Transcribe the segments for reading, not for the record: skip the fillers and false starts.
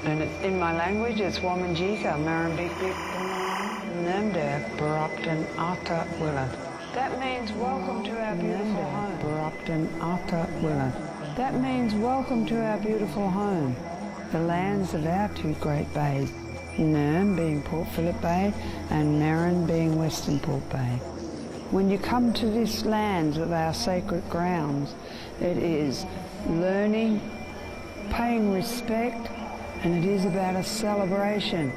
And in my language, it's Womanjika, Marambik, Namda, Barupton, Ata, Willa. That means welcome to our beautiful home. Barupton, Ata, Willa. That means welcome to our beautiful home. The lands of our two great bays, Nurm being Port Phillip Bay and Merrin being Western Port Bay. When you come to this land of our sacred grounds, it is learning, paying respect, and it is about a celebration.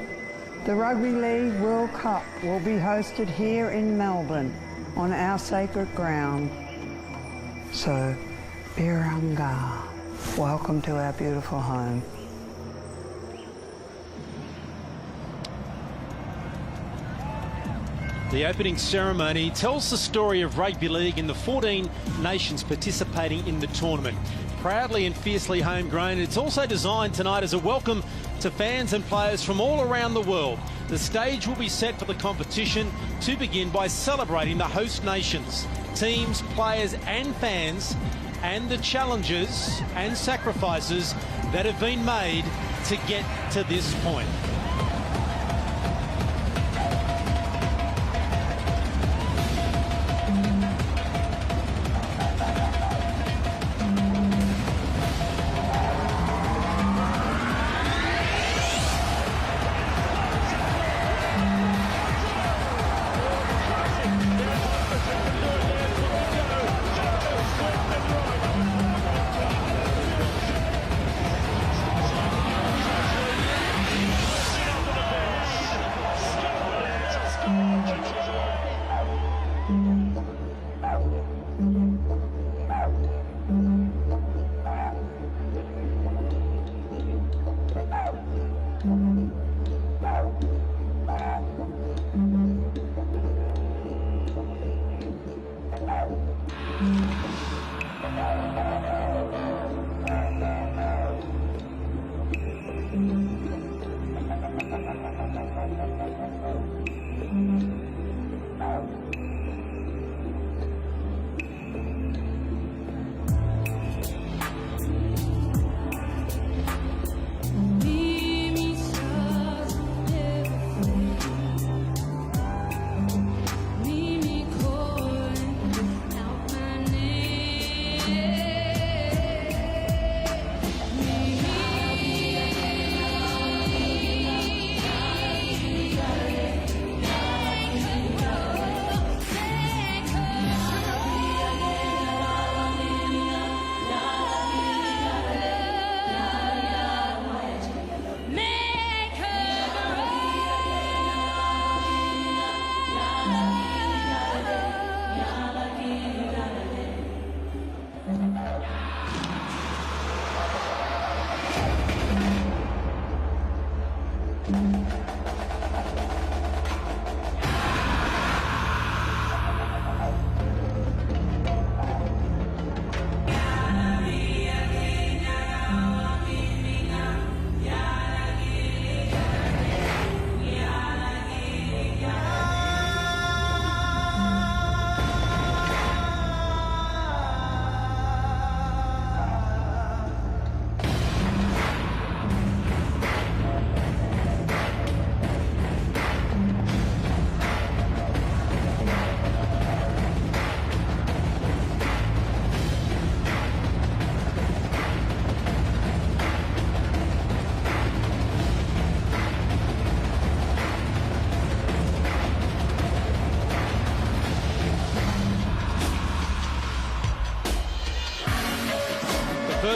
The Rugby League World Cup will be hosted here in Melbourne on our sacred ground. So, Biranga, welcome to our beautiful home. The opening ceremony tells the story of rugby league and the 14 nations participating in the tournament. Proudly and fiercely homegrown, it's also designed tonight as a welcome to fans and players from all around the world. The stage will be set for the competition to begin by celebrating the host nations, teams, players and fans, and the challenges and sacrifices that have been made to get to this point.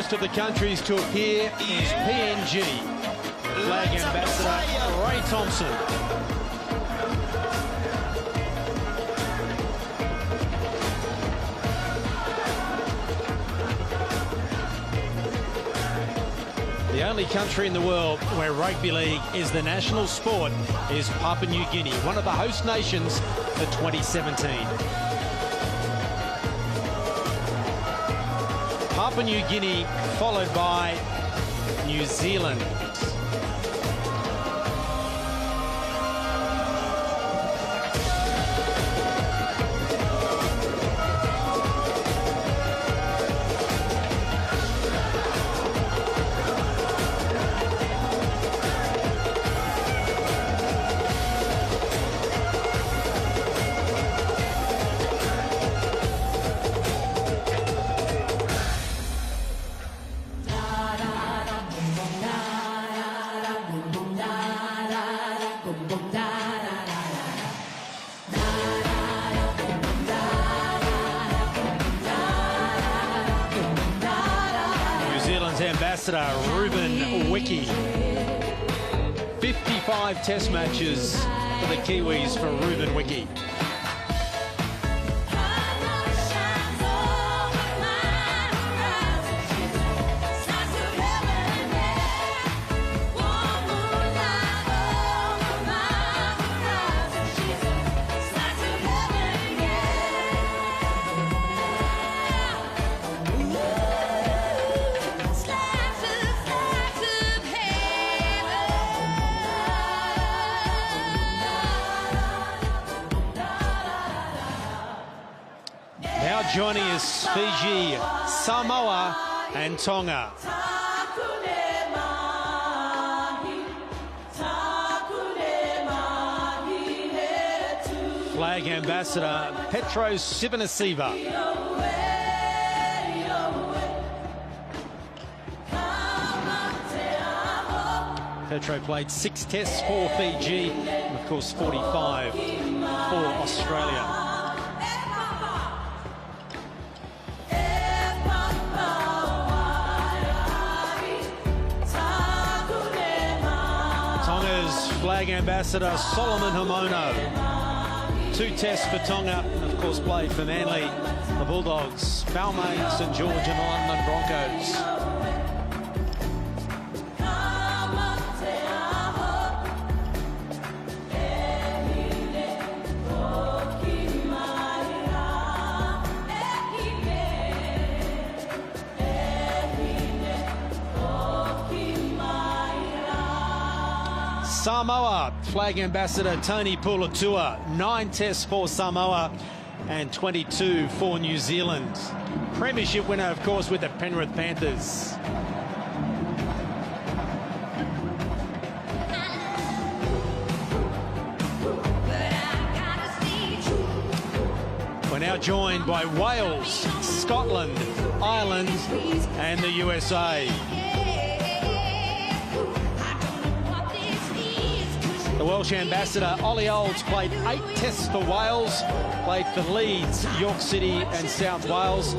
First of the countries to appear is PNG. Flag ambassador Ray Thompson. The only country in the world where rugby league is the national sport is Papua New Guinea, one of the host nations for 2017. Papua New Guinea, followed by New Zealand. ambassador Ruben Wiki. 55 test matches for the Kiwis for Ruben Wiki. Now joining us, Fiji, Samoa and Tonga. Flag ambassador Petro Sivanasiva. Petro played 6 tests for Fiji and of course 45 for Australia. Tonga's flag ambassador Solomon Hamono. 2 tests for Tonga, and of course played for Manly, the Bulldogs, Balmain, St George and the London Broncos. Samoa, flag ambassador Tony Puletua. 9 tests for Samoa and 22 for New Zealand. Premiership winner, of course, with the Penrith Panthers. We're now joined by Wales, Scotland, Ireland and the USA. The Welsh ambassador, Ollie Olds, played 8 tests for Wales, played for Leeds, York City and South Wales,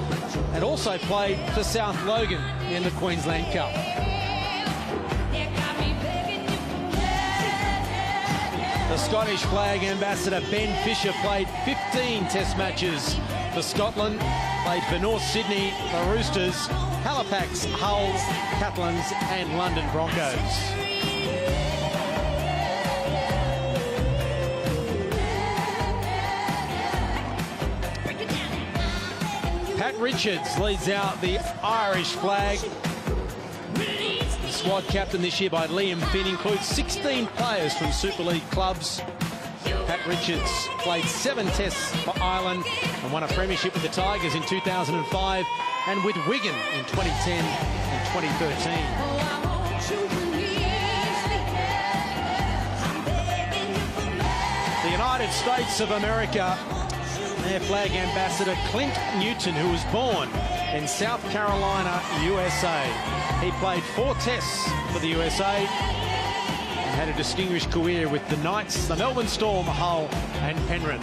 and also played for South Logan in the Queensland Cup. The Scottish flag ambassador, Ben Fisher, played 15 test matches for Scotland, played for North Sydney, the Roosters, Halifax, Hull, Catalans and London Broncos. Pat Richards leads out the Irish flag. Squad captain this year by Liam Finn includes 16 players from Super League clubs. Pat Richards played 7 tests for Ireland and won a premiership with the Tigers in 2005 and with Wigan in 2010 and 2013. The United States of America, their flag ambassador Clint Newton, who was born in South Carolina, USA. He played 4 tests for the USA and had a distinguished career with the Knights, the Melbourne Storm, Hull and Penrith.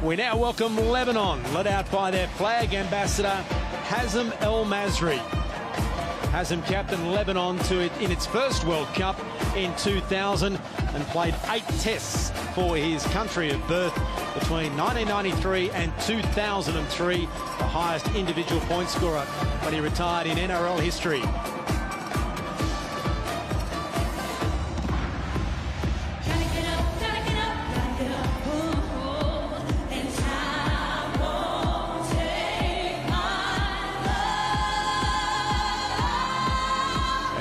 We now welcome Lebanon, led out by their flag ambassador, Hazem El Masri. Hazem captained Lebanon to it in its first World Cup in 2000 and played 8 tests for his country of birth between 1993 and 2003, the highest individual point scorer when he retired in NRL history.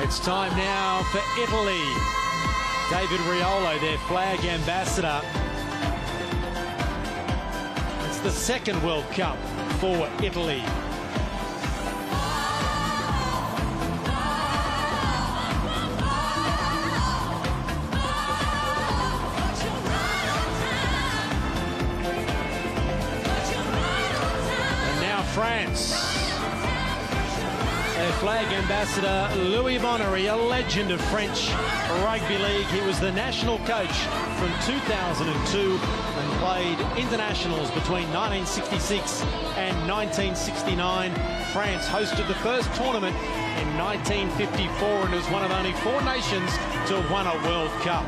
It's time now for Italy. David Riolo, their flag ambassador. It's the second World Cup for Italy. And now France. Their flag ambassador Louis Bonnery, a legend of French rugby league. He was the national coach from 2002 and played internationals between 1966 and 1969. France hosted the first tournament in 1954 and was one of only 4 nations to have won a World Cup.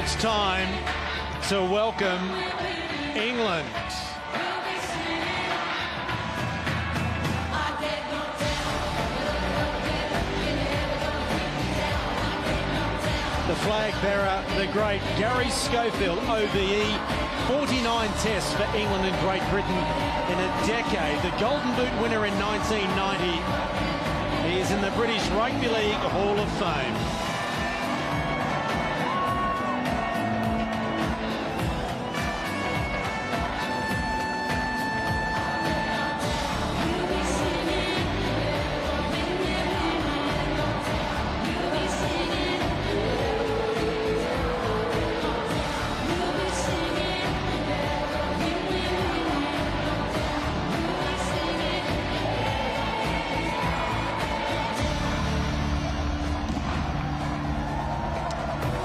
It's time to welcome England. The flag bearer, the great Gary Schofield, OBE, 49 tests for England and Great Britain in a decade. The Golden Boot winner in 1990. He is in the British Rugby League Hall of Fame.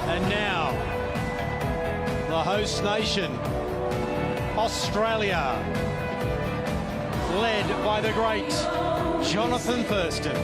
And now, the host nation, Australia, led by the great Jonathan Thurston.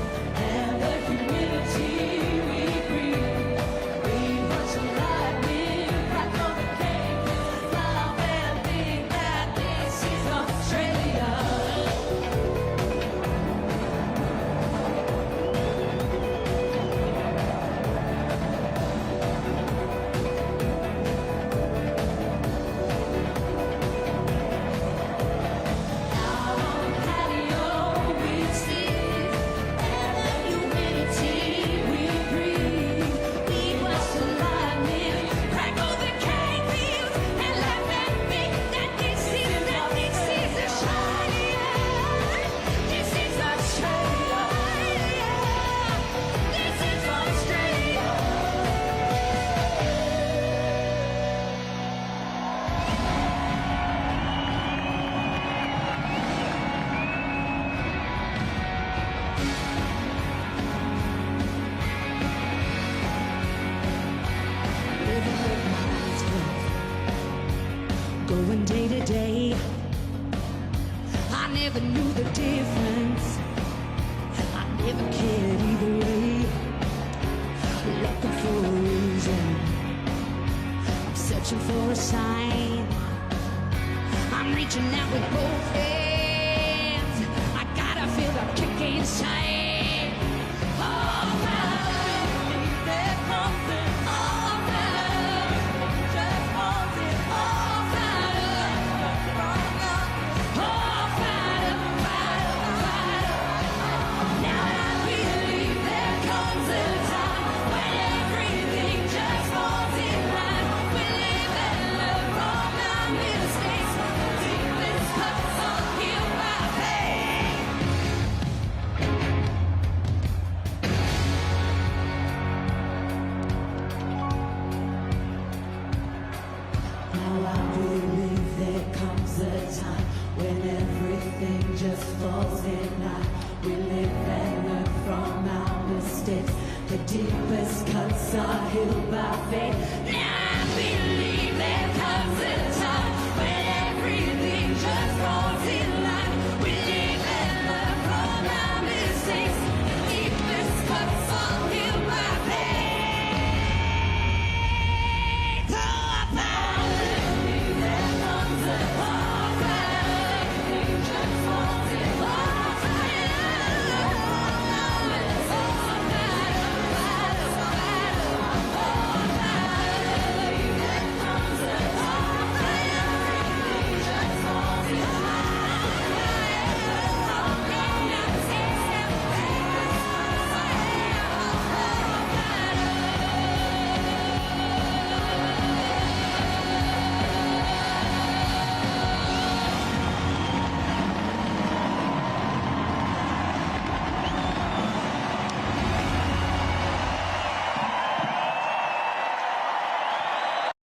Going day to day, I never knew the difference. I never cared either way. Looking for a reason, I'm searching for a sign. I'm reaching out with both hands. I gotta feel the kick inside.